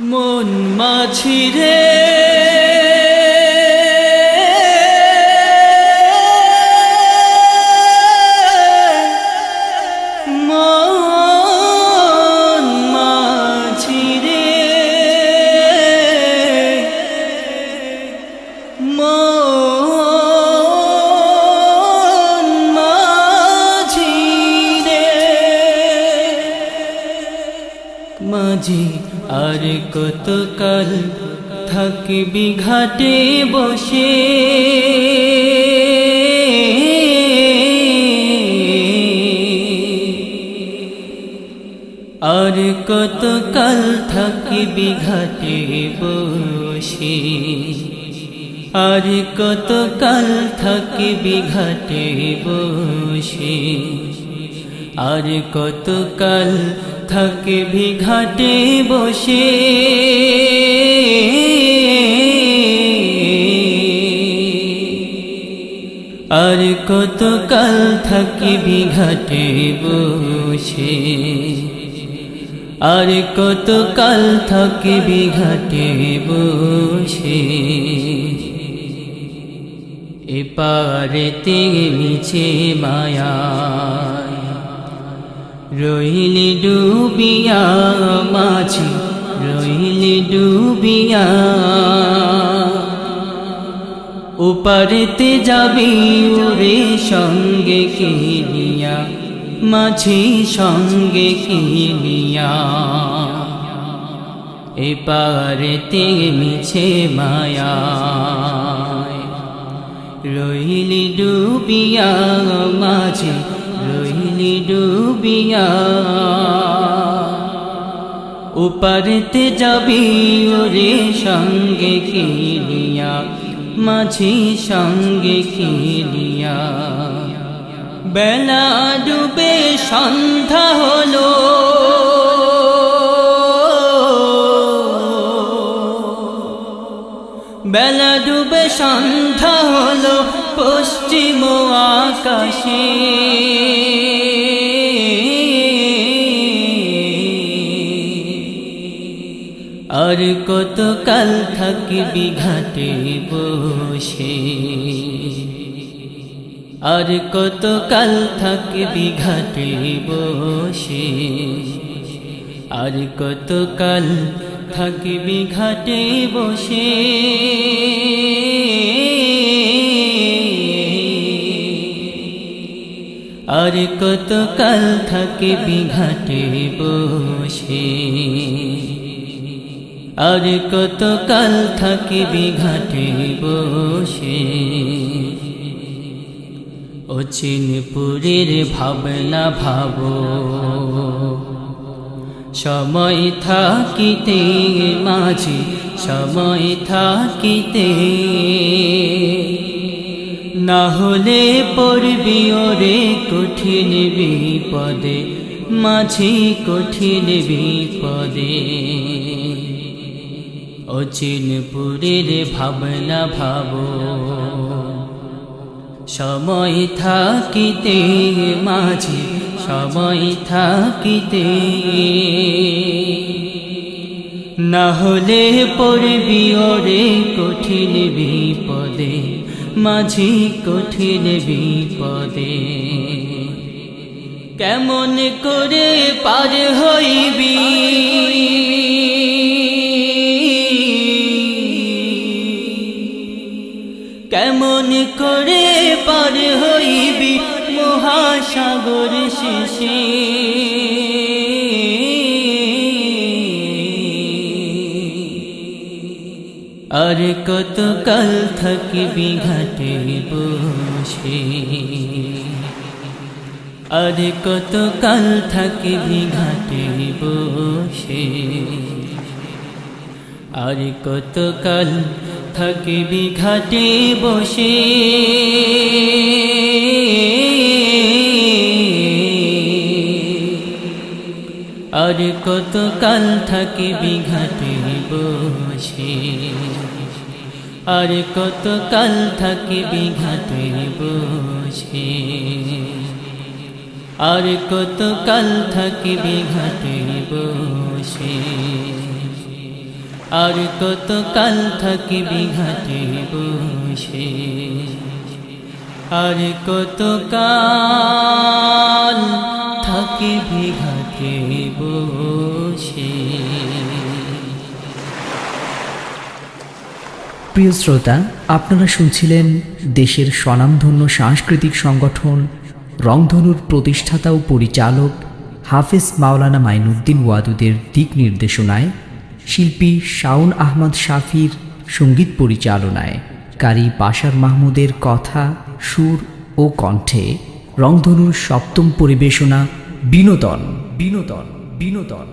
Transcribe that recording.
মন মাঝি রে মন মাঝি রে মন মাঝি রে মাঝি আর কতকাল থাকবি ঘাটে বসে আর কতকাল থাকবি ঘাটে বসে আর কতকাল থাকবি ঘাটে বসে আর কতকাল থাকবি ঘাটে বসে আর কতকাল থাকবি ঘাটে বসে আর কতকাল থাকবি ঘাটে বসে এপারেতে মিছে মায়া রইলি ডুবিয়া মাঝি রইলি ডুবিয়া ওপারেতে যাবি ওরে সঙ্গে কে নিয়া মাঝি সঙ্গে কে নিয়া এপারেতে মিছে মায়া রইলি ডুবিয়া মাঝি রইলি ডুবিয়া ওপারেতে যাবি ওরে সঙ্গে কে নিয়া মাঝি সঙ্গে কে নিয়া বেলা ডুবে সন্ধ্যা হলো বেলা ডুবে সন্ধ্যা হলো পশ্চিম আকাশে আর কতকাল থাকবি ঘাটে বসে আর কতকাল থাকবি ঘাটে বসে আর কতকাল থাকবি ঘাটে বসে আর কতকাল থাকবি ঘাটে বসে আর কতকাল থাকবি ঘাটে বসে অচিনপুরের ভাবনা ভাবো সময় থাকিতে মাঝি সময় থাকিতে না হলে পড়বি ওরে কঠিন বিপদে মাঝি কঠিন বিপদে অচিনপুরের ভাবনা ভাবো সময় থাকিতে মাঝি সময় থাকিতে না হলে পড়বি ওরে কঠিন বিপদে মাঝি কঠিন বিপদে কেমন করে পার হইবি কেমন করে পার হইবি মহাসাগর শেষে আর কতকাল থাকবি ঘাটে বসে আর কতকাল থাকবি ঘাটে বসে আর কতকাল থাকবি ঘাটে বসে আর কতকাল থাকবি ঘাটে বসে আর কতকাল থাকবি ঘাটে বসে আর কতকাল থাকবি ঘাটে বসে আর কত কাল থাকিবি ঘাটে বসে, আর কত কাল থাকিবি ঘাটে বসে। প্রিয় শ্রোতা, আপনারা শুনছিলেন দেশের স্বনামধন্য সাংস্কৃতিক সংগঠন রংধনুর প্রতিষ্ঠাতা ও পরিচালক হাফেজ মাওলানা মাইনুদ্দিন ওয়াদুদের দিক নির্দেশনায় শিল্পী শাওন আহমদ শাফির সঙ্গীত পরিচালনায় কারি বাশার মাহমুদের কথা, সুর ও কণ্ঠে রংধনুর সপ্তম পরিবেশনা বিনোদন বিনোদন বিনোদন।